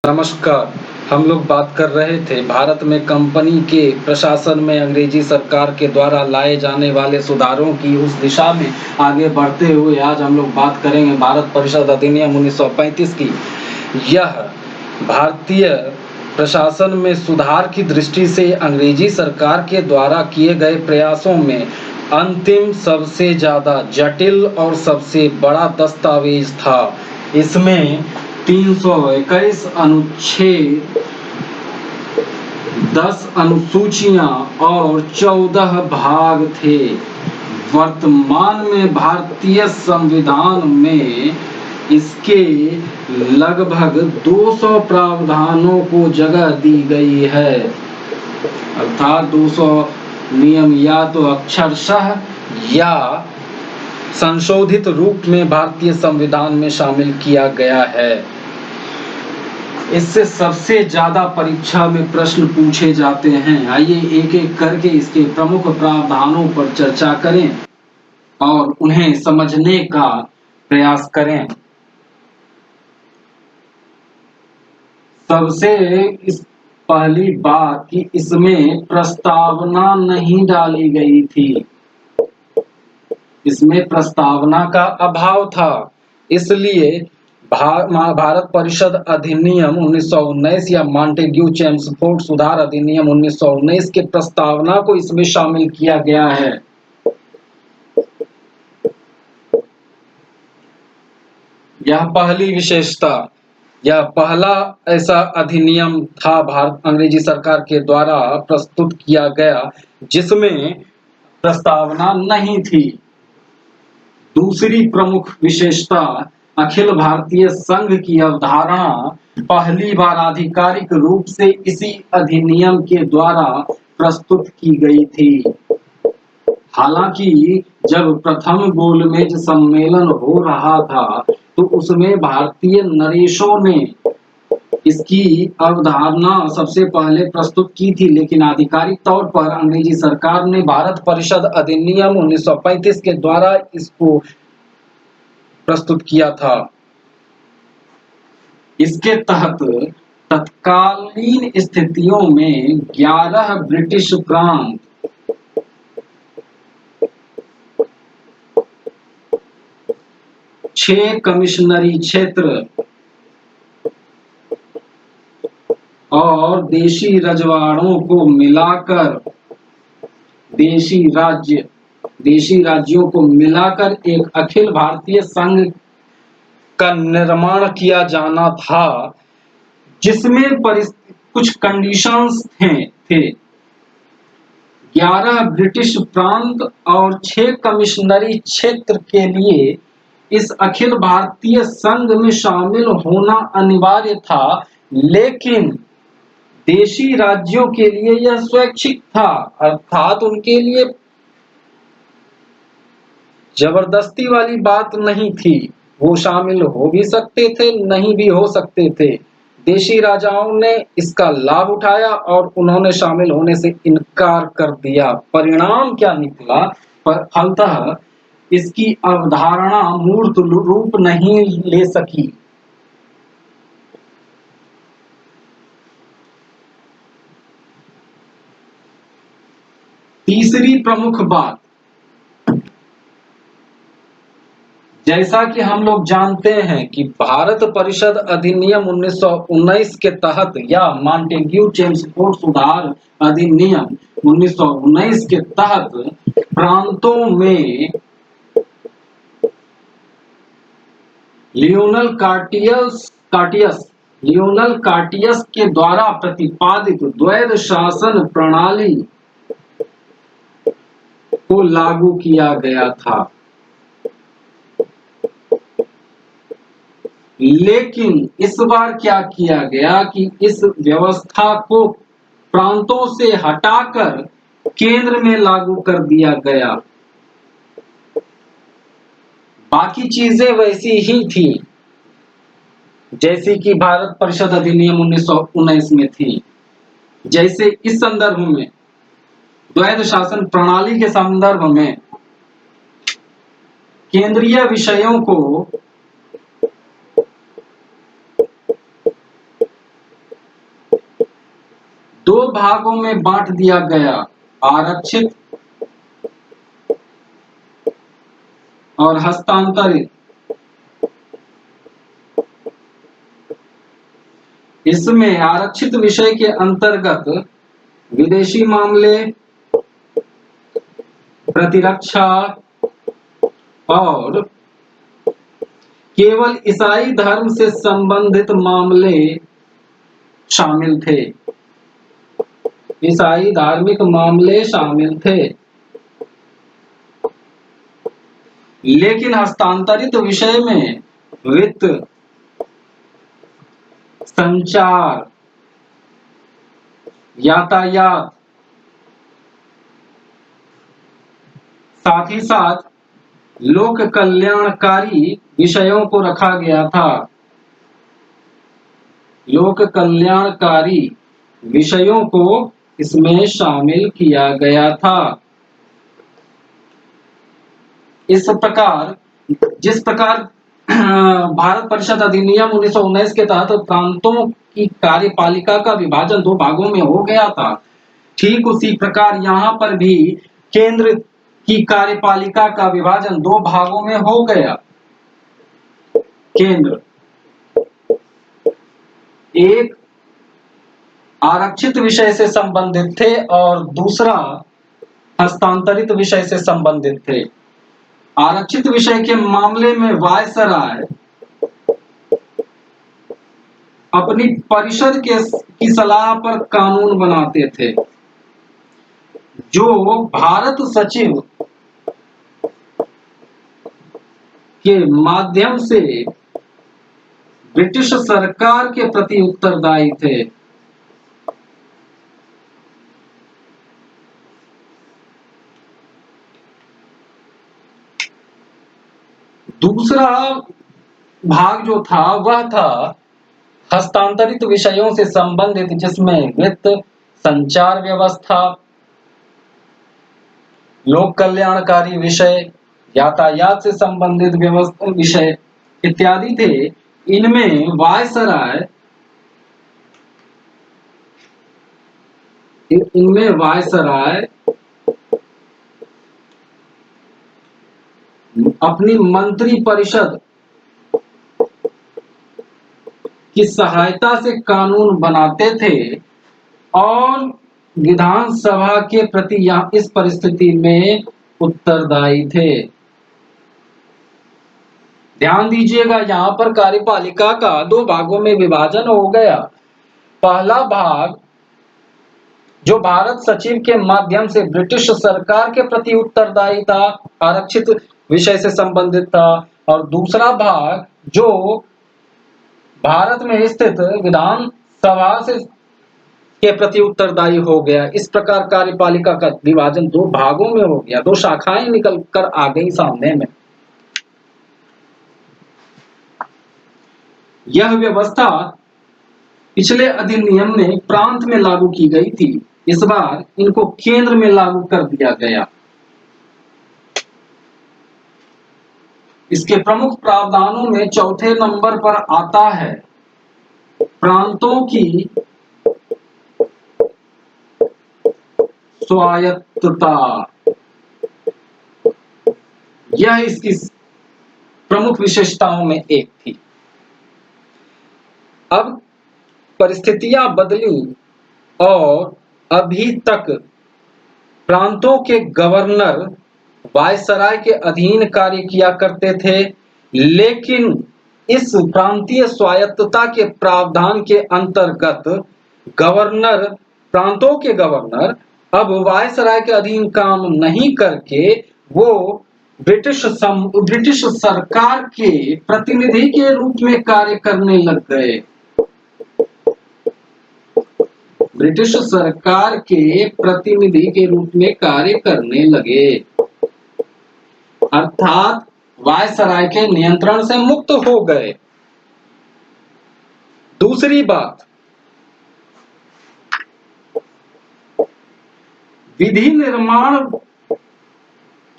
नमस्कार। हम लोग बात कर रहे थे भारत में कंपनी के प्रशासन में अंग्रेजी सरकार के द्वारा लाए जाने वाले सुधारों की। उस दिशा में आगे बढ़ते हुए आज हम लोग बात करेंगे भारत परिषद अधिनियम 1935 की। यह भारतीय प्रशासन में सुधार की दृष्टि से अंग्रेजी सरकार के द्वारा किए गए प्रयासों में अंतिम, सबसे ज़्यादा जटिल और सबसे बड़ा दस्तावेज था। इसमें 321 अनुच्छेद, 10 अनुसूचियां और 14 भाग थे। वर्तमान में भारतीय संविधान में इसके लगभग 200 प्रावधानों को जगह दी गई है, अर्थात 200 नियम या तो अक्षरशः या संशोधित रूप में भारतीय संविधान में शामिल किया गया है। इससे सबसे ज्यादा परीक्षा में प्रश्न पूछे जाते हैं। आइए एक एक करके इसके प्रमुख प्रावधानों पर चर्चा करें और उन्हें समझने का प्रयास करें। सबसे पहली बात कि इसमें प्रस्तावना नहीं डाली गई थी। इसमें प्रस्तावना का अभाव था, इसलिए भारत परिषद अधिनियम 1919 या मॉन्टेग्यू चेम्सफोर्ड सुधार अधिनियम 1919 के प्रस्तावना को इसमें शामिल किया गया है। यह पहली विशेषता, यह पहला ऐसा अधिनियम था भारत अंग्रेजी सरकार के द्वारा प्रस्तुत किया गया जिसमें प्रस्तावना नहीं थी। दूसरी प्रमुख विशेषता, अखिल भारतीय संघ की अवधारणा पहली बार आधिकारिक रूप से इसी अधिनियम के द्वारा प्रस्तुत की गई थी। हालांकि जब प्रथम गोलमेज सम्मेलन हो रहा था तो उसमें भारतीय नरेशों ने इसकी अवधारणा सबसे पहले प्रस्तुत की थी, लेकिन आधिकारिक तौर पर अंग्रेजी सरकार ने भारत परिषद अधिनियम 1935 के द्वारा इसको प्रस्तुत किया था। इसके तहत तत्कालीन स्थितियों में 11 ब्रिटिश प्रांत, 6 कमिश्नरी क्षेत्र और देशी रजवाड़ों को मिलाकर देशी राज्यों को मिलाकर एक अखिल भारतीय संघ का निर्माण किया जाना था, जिसमें कुछ कंडीशंस थे। 11 ब्रिटिश प्रांत और 6 कमिश्नरी क्षेत्र के लिए इस अखिल भारतीय संघ में शामिल होना अनिवार्य था, लेकिन देशी राज्यों के लिए यह स्वैच्छिक था, अर्थात उनके लिए जबरदस्ती वाली बात नहीं थी। वो शामिल हो भी सकते थे, नहीं भी हो सकते थे। देशी राजाओं ने इसका लाभ उठाया और उन्होंने शामिल होने से इनकार कर दिया। परिणाम क्या निकला? पर फलतः इसकी अवधारणा मूर्त रूप नहीं ले सकी। तीसरी प्रमुख बात, जैसा कि हम लोग जानते हैं कि भारत परिषद अधिनियम 1919 के तहत या मॉन्टेग्यू चेम्सफोर्ड सुधार अधिनियम 1919 के तहत प्रांतों में लियोनल कार्टियस के द्वारा प्रतिपादित द्वैध शासन प्रणाली को लागू किया गया था। लेकिन इस बार क्या किया गया कि इस व्यवस्था को प्रांतों से हटाकर केंद्र में लागू कर दिया गया। बाकी चीजें वैसी ही थी जैसी कि भारत परिषद अधिनियम 1919 में थी। जैसे इस संदर्भ में द्वैध शासन प्रणाली के संदर्भ में केंद्रीय विषयों को दो भागों में बांट दिया गया, आरक्षित और हस्तांतरित। इसमें आरक्षित विषय के अंतर्गत विदेशी मामले, प्रतिरक्षा और केवल ईसाई धर्म से संबंधित मामले शामिल थे। ईसाई धार्मिक मामले शामिल थे, लेकिन हस्तांतरित विषय में वित्त, संचार, यातायात, साथ ही साथ लोक कल्याणकारी विषयों को रखा गया था। लोक कल्याणकारी विषयों को इसमें शामिल किया गया था। इस प्रकार जिस प्रकार भारत परिषद अधिनियम 1919 के तहत प्रांतों की कार्यपालिका का विभाजन दो भागों में हो गया था, ठीक उसी प्रकार यहाँ पर भी केंद्र की कार्यपालिका का विभाजन दो भागों में हो गया। केंद्र एक आरक्षित विषय से संबंधित थे और दूसरा हस्तांतरित विषय से संबंधित थे। आरक्षित विषय के मामले में वायसराय अपनी परिषद की सलाह पर कानून बनाते थे, जो भारत सचिव के माध्यम से ब्रिटिश सरकार के प्रति उत्तरदायी थे। दूसरा भाग जो था वह था हस्तांतरित विषयों से संबंधित, जिसमें वित्त, संचार व्यवस्था, लोक कल्याणकारी विषय, यातायात से संबंधित व्यवस्था विषय इत्यादि थे। इनमें वायसराय अपनी मंत्री परिषद की सहायता से कानून बनाते थे और विधानसभा के प्रति यहाँ इस परिस्थिति में उत्तरदायी थे। ध्यान दीजिएगा, यहाँ पर कार्यपालिका का दो भागों में विभाजन हो गया। पहला भाग जो भारत सचिव के माध्यम से ब्रिटिश सरकार के प्रति उत्तरदायी था, आरक्षित विषय से संबंधित था, और दूसरा भाग जो भारत में स्थित विधानसभा से के प्रति उत्तरदायी हो गया। इस प्रकार कार्यपालिका का विभाजन दो भागों में हो गया, दो शाखाएं निकल कर आ गई सामने में। यह व्यवस्था पिछले अधिनियम में प्रांत में लागू की गई थी, इस बार इनको केंद्र में लागू कर दिया गया। इसके प्रमुख प्रावधानों में चौथे नंबर पर आता है प्रांतों की स्वायत्तता। यह इसकी प्रमुख विशेषताओं में एक थी। अब परिस्थितियां बदली और अभी तक प्रांतों के गवर्नर वायसराय के अधीन कार्य किया करते थे, लेकिन इस प्रांतीय स्वायत्तता के प्रावधान के अंतर्गत प्रांतों के गवर्नर अब वायसराय के अधीन काम नहीं करके वो ब्रिटिश सरकार के प्रतिनिधि के रूप में कार्य करने लग गए। ब्रिटिश सरकार के प्रतिनिधि के रूप में कार्य करने लगे, अर्थात वायसराय के नियंत्रण से मुक्त हो गए। दूसरी बात, विधि निर्माण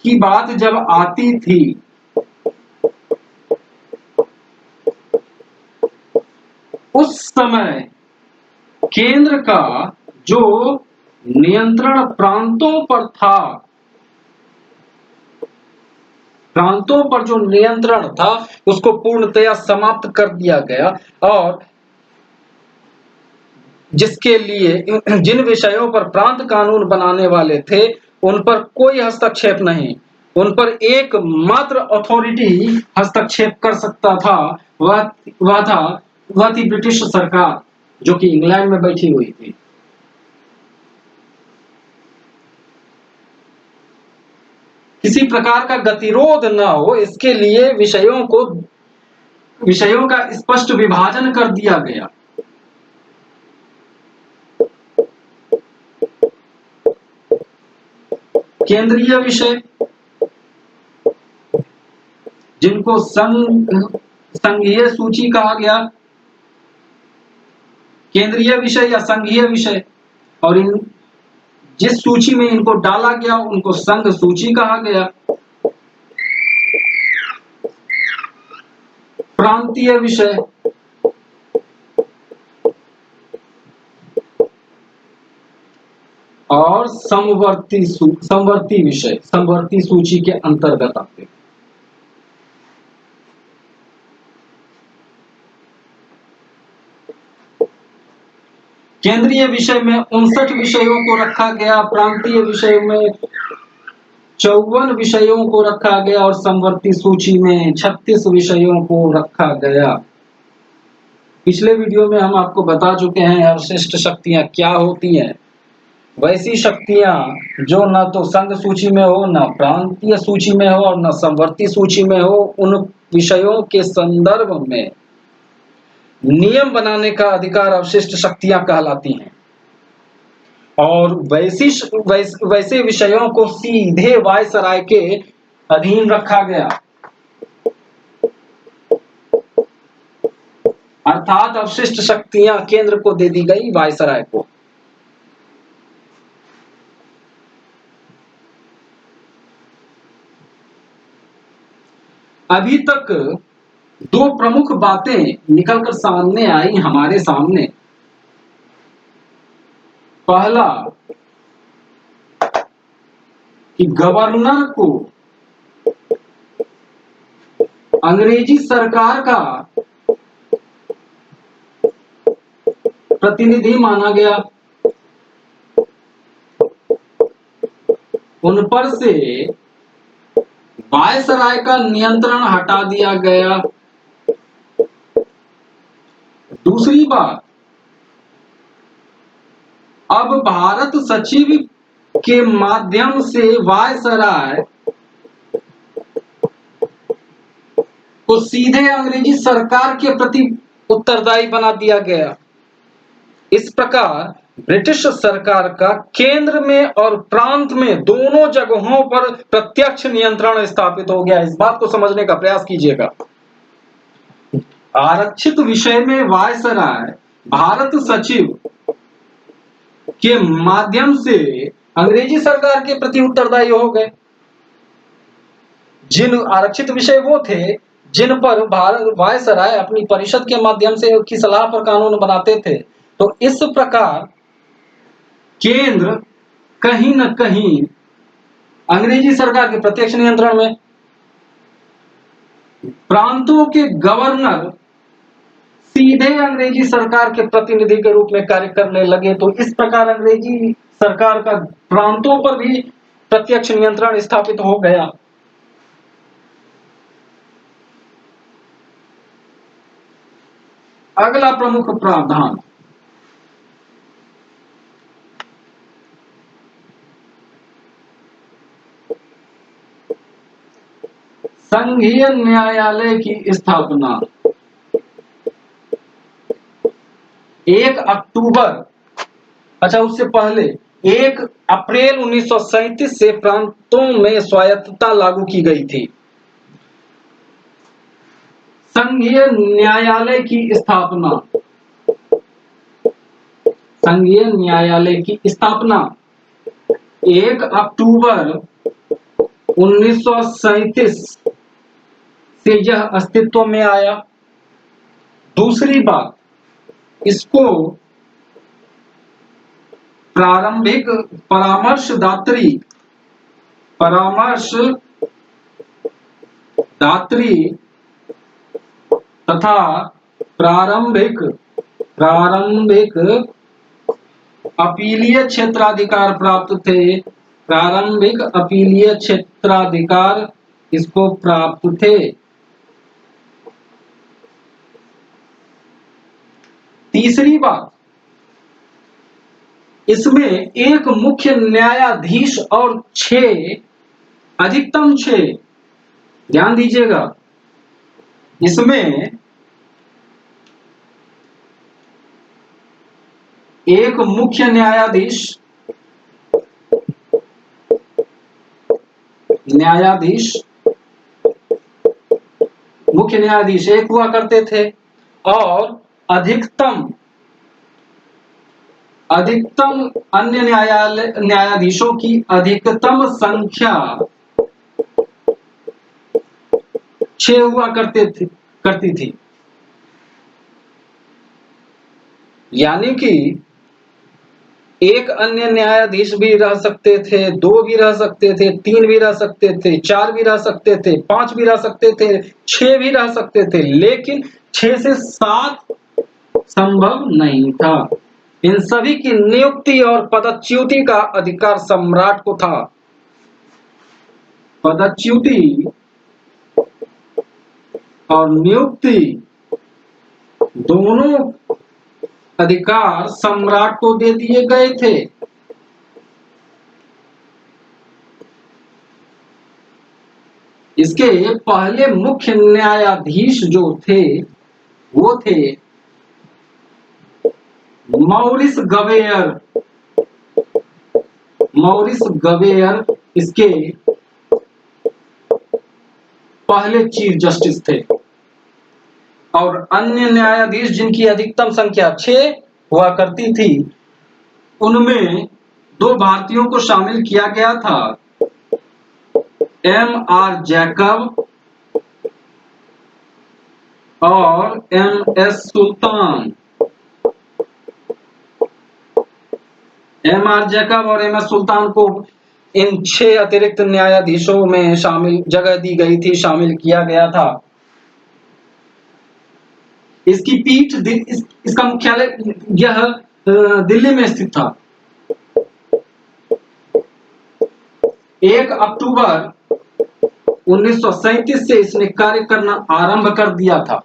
की बात जब आती थी उस समय केंद्र का जो नियंत्रण प्रांतों पर था, प्रांतों पर जो नियंत्रण था उसको पूर्णतया समाप्त कर दिया गया, और जिसके लिए जिन विषयों पर प्रांत कानून बनाने वाले थे उन पर कोई हस्तक्षेप नहीं, उन पर एकमात्र अथॉरिटी हस्तक्षेप कर सकता था, वह थी ब्रिटिश सरकार, जो कि इंग्लैंड में बैठी हुई थी। किसी प्रकार का गतिरोध न हो इसके लिए विषयों का स्पष्ट विभाजन कर दिया गया। केंद्रीय विषय, जिनको संघीय सूची कहा गया, केंद्रीय विषय या संघीय विषय, और जिस सूची में इनको डाला गया उनको संघ सूची कहा गया। प्रांतीय विषय, और समवर्ती विषय समवर्ती सूची के अंतर्गत आते हैं। केंद्रीय विषय में 59 विषयों को रखा गया, प्रांतीय विषय में 54 विषयों को रखा गया, और समवर्ती सूची में 36 विषयों को रखा गया। पिछले वीडियो में हम आपको बता चुके हैं अवशिष्ट शक्तियां क्या होती हैं। वैसी शक्तियां जो न तो संघ सूची में हो, न प्रांतीय सूची में हो, और न समवर्ती सूची में हो, उन विषयों के संदर्भ में नियम बनाने का अधिकार अवशिष्ट शक्तियां कहलाती हैं। और वैसे विषयों को सीधे वायसराय के अधीन रखा गया, अर्थात अवशिष्ट शक्तियां केंद्र को दे दी गई, वायसराय को। अभी तक दो प्रमुख बातें निकलकर सामने आई हमारे सामने। पहला कि गवर्नर को अंग्रेजी सरकार का प्रतिनिधि माना गया, उन पर से वायसराय का नियंत्रण हटा दिया गया। दूसरी बात, अब भारत सचिव के माध्यम से वायसराय को सीधे अंग्रेजी सरकार के प्रति उत्तरदायी बना दिया गया। इस प्रकार ब्रिटिश सरकार का केंद्र में और प्रांत में दोनों जगहों पर प्रत्यक्ष नियंत्रण स्थापित हो गया। इस बात को समझने का प्रयास कीजिएगा। आरक्षित विषय में वायसराय भारत सचिव के माध्यम से अंग्रेजी सरकार के प्रति उत्तरदायी हो गए। जिन आरक्षित विषय वो थे जिन पर भारत वायसराय अपनी परिषद के माध्यम से की सलाह पर कानून बनाते थे। तो इस प्रकार केंद्र कहीं न कहीं अंग्रेजी सरकार के प्रत्यक्ष नियंत्रण में, प्रांतों के गवर्नर सीधे अंग्रेजी सरकार के प्रतिनिधि के रूप में कार्य करने लगे। तो इस प्रकार अंग्रेजी सरकार का प्रांतों पर भी प्रत्यक्ष नियंत्रण स्थापित हो गया। अगला प्रमुख प्रावधान, संघीय न्यायालय की स्थापना। 1 अक्टूबर, अच्छा उससे पहले 1 अप्रैल 1937 से प्रांतों में स्वायत्तता लागू की गई थी। संघीय न्यायालय की स्थापना, संघीय न्यायालय की स्थापना 1 अक्टूबर 1937 से यह अस्तित्व में आया। दूसरी बात, इसको प्रारंभिक परामर्शदात्री तथा प्रारंभिक अपीलीय क्षेत्राधिकार प्राप्त थे। प्रारंभिक अपीलीय क्षेत्राधिकार इसको प्राप्त थे। तीसरी बात, इसमें एक मुख्य न्यायाधीश और अधिकतम 6, ध्यान दीजिएगा, इसमें एक मुख्य न्यायाधीश एक हुआ करते थे और अधिकतम अन्य न्यायाधीशों की अधिकतम संख्या 6 हुआ करती थी। यानी कि एक अन्य न्यायाधीश भी रह सकते थे, 2 भी रह सकते थे, 3 भी रह सकते थे, 4 भी रह सकते थे, 5 भी रह सकते थे, 6 भी रह सकते थे, लेकिन 6 से 7 संभव नहीं था। इन सभी की नियुक्ति और पदच्युति का अधिकार सम्राट को था। पदच्युति और नियुक्ति दोनों अधिकार सम्राट को दे दिए गए थे। इसके पहले मुख्य न्यायाधीश जो थे वो थे मॉरिस गवेयर इसके पहले चीफ जस्टिस थे। और अन्य न्यायाधीश जिनकी अधिकतम संख्या 6 हुआ करती थी, उनमें 2 भारतीयों को शामिल किया गया था, M.R. जैकब और M.S. सुल्तान। M.R. जैकब और M.S. सुल्तान को इन 6 अतिरिक्त न्यायाधीशों में जगह दी गई थी, शामिल किया गया था। इसकी पीठ इसका मुख्यालय यह दिल्ली में स्थित था। 1 अक्टूबर 1937 से इसने कार्य करना आरंभ कर दिया था।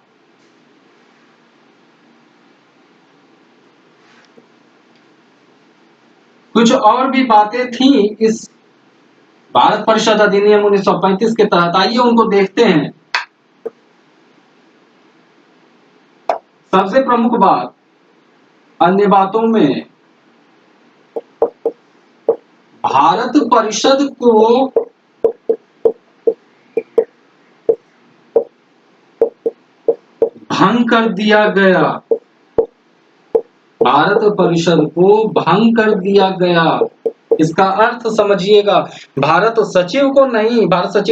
कुछ और भी बातें थी इस भारत परिषद अधिनियम 1935 के तहत, आइए उनको देखते हैं। सबसे प्रमुख बात, अन्य बातों में भारत परिषद को भंग कर दिया गया। भारत परिषद को भंग कर दिया गया। इसका अर्थ समझिएगा, भारत सचिव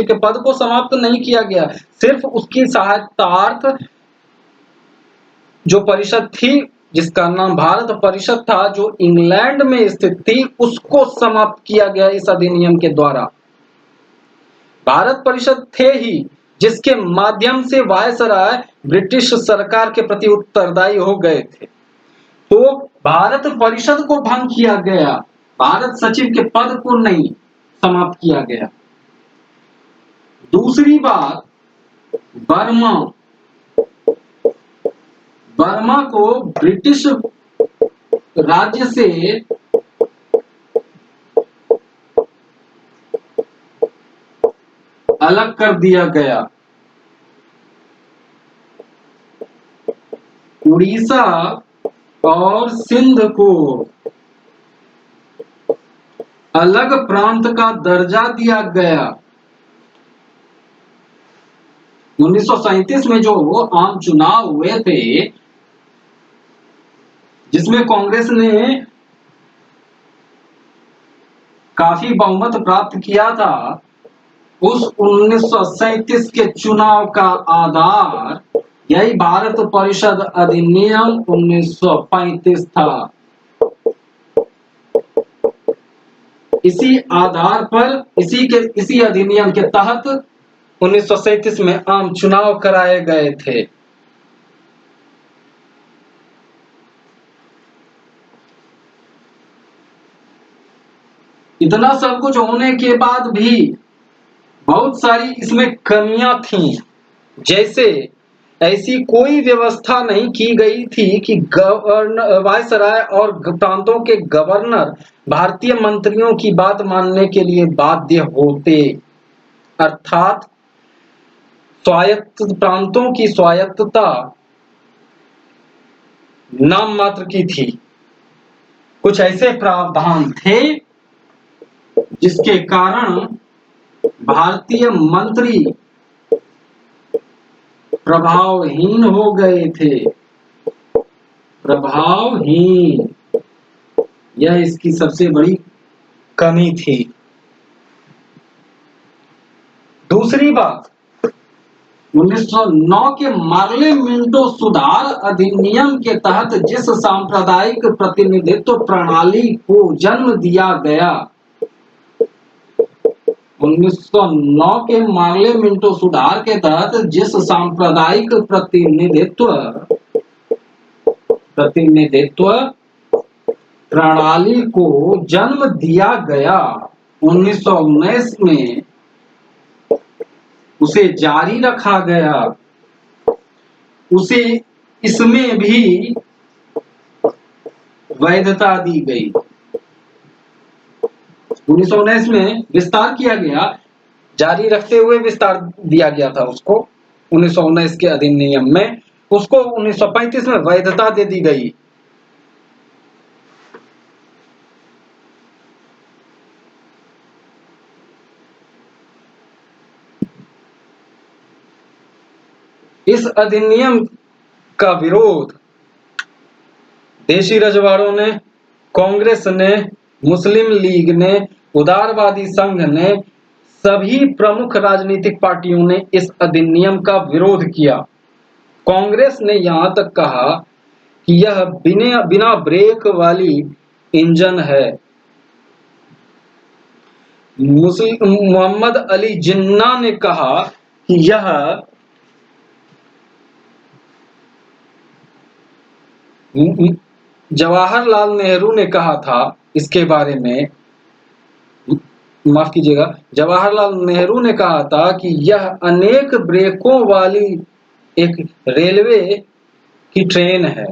के पद को समाप्त नहीं किया गया, सिर्फ उसकी सहायतार्थ जो परिषद थी जिसका नाम भारत परिषद था, जो इंग्लैंड में स्थित थी, उसको समाप्त किया गया इस अधिनियम के द्वारा। भारत परिषद थे ही जिसके माध्यम से वायसराय ब्रिटिश सरकार के प्रति उत्तरदायी हो गए थे। तो भारत परिषद को भंग किया गया, भारत सचिव के पद को नहीं समाप्त किया गया। दूसरी बात, बर्मा को ब्रिटिश राज्य से अलग कर दिया गया। उड़ीसा और सिंध को अलग प्रांत का दर्जा दिया गया। 1937 में जो आम चुनाव हुए थे, जिसमें कांग्रेस ने काफी बहुमत प्राप्त किया था, उस 1937 के चुनाव का आधार यही भारत परिषद अधिनियम 1935 था। इसी आधार पर इसी अधिनियम के तहत 1937 में आम चुनाव कराए गए थे। इतना सब कुछ होने के बाद भी बहुत सारी इसमें कमियां थीं। जैसे ऐसी कोई व्यवस्था नहीं की गई थी कि वायसराय और प्रांतों के गवर्नर भारतीय मंत्रियों की बात मानने के लिए बाध्य होते। अर्थात स्वायत्त प्रांतों की स्वायत्तता नाम मात्र की थी। कुछ ऐसे प्रावधान थे जिसके कारण भारतीय मंत्री प्रभावहीन हो गए थे। प्रभावहीन, यह इसकी सबसे बड़ी कमी थी। दूसरी बात, 1909 के मार्ले मिंटो सुधार अधिनियम के तहत जिस सांप्रदायिक प्रतिनिधित्व प्रणाली को जन्म दिया गया, 1909 के मार्ले मिंटो सुधार के तहत जिस सांप्रदायिक प्रतिनिधित्व प्रणाली को जन्म दिया गया, 1919 में उसे जारी रखा गया। उसे इसमें भी वैधता दी गई। 1919 में विस्तार किया गया, जारी रखते हुए विस्तार दिया गया था उसको 1919 के अधिनियम में। उसको 1935 में वैधता दे दी गई। इस अधिनियम का विरोध देशी रजवाड़ों ने, कांग्रेस ने, मुस्लिम लीग ने, उदारवादी संघ ने, सभी प्रमुख राजनीतिक पार्टियों ने इस अधिनियम का विरोध किया। कांग्रेस ने यहां तक कहा कि यह बिना ब्रेक वाली इंजन है। मोहम्मद अली जिन्ना ने कहा कि यह जवाहरलाल नेहरू ने कहा था इसके बारे में, माफ कीजिएगा, जवाहरलाल नेहरू ने कहा था कि यह अनेक ब्रेकों वाली एक रेलवे की ट्रेन है।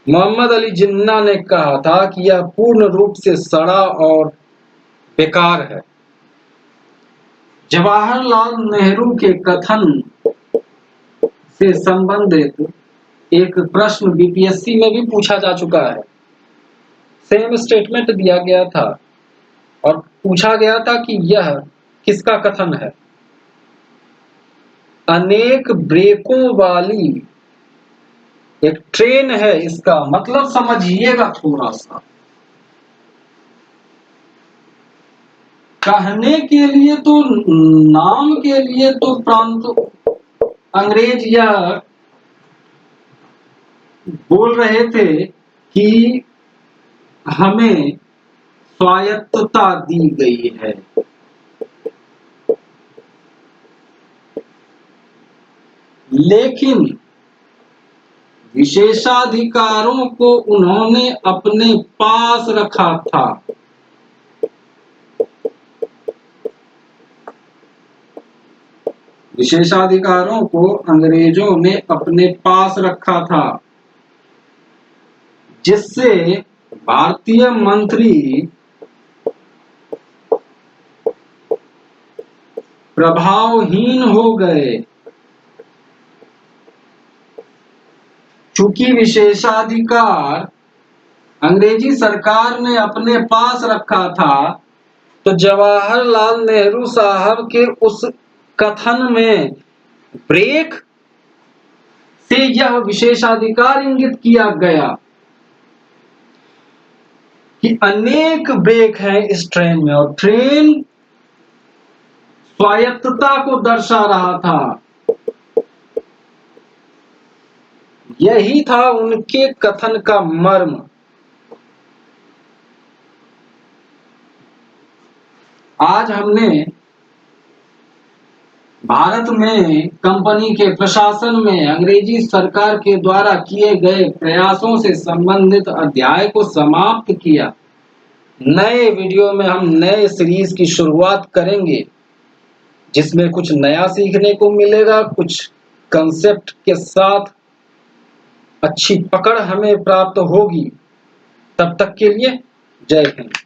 मोहम्मद अली जिन्ना ने कहा था कि यह पूर्ण रूप से सड़ा और बेकार है। जवाहरलाल नेहरू के कथन से संबंधित एक प्रश्न बीपीएससी में भी पूछा जा चुका है। सेम स्टेटमेंट दिया गया था और पूछा गया था कि यह किसका कथन है। अनेक ब्रेकों वाली एक ट्रेन है, इसका मतलब समझिएगा थोड़ा सा। कहने के लिए तो, नाम के लिए तो प्रांत अंग्रेज यह बोल रहे थे कि हमें स्वायत्तता दी गई है, लेकिन विशेषाधिकारों को उन्होंने अपने पास रखा था। विशेषाधिकारों को अंग्रेजों ने अपने पास रखा था, जिससे भारतीय मंत्री प्रभावहीन हो गए। चूंकि विशेषाधिकार अंग्रेजी सरकार ने अपने पास रखा था, तो जवाहरलाल नेहरू साहब के उस कथन में ब्रेक से यह विशेषाधिकार इंगित किया गया कि अनेक ब्रेक हैं इस ट्रेन में, और ट्रेन स्वायत्तता को दर्शा रहा था। यही था उनके कथन का मर्म। आज हमने भारत में कंपनी के प्रशासन में अंग्रेजी सरकार के द्वारा किए गए प्रयासों से संबंधित अध्याय को समाप्त किया। नए वीडियो में हम नए सीरीज की शुरुआत करेंगे जिसमें कुछ नया सीखने को मिलेगा, कुछ कंसेप्ट के साथ अच्छी पकड़ हमें प्राप्त होगी। तब तक के लिए जय हिंद।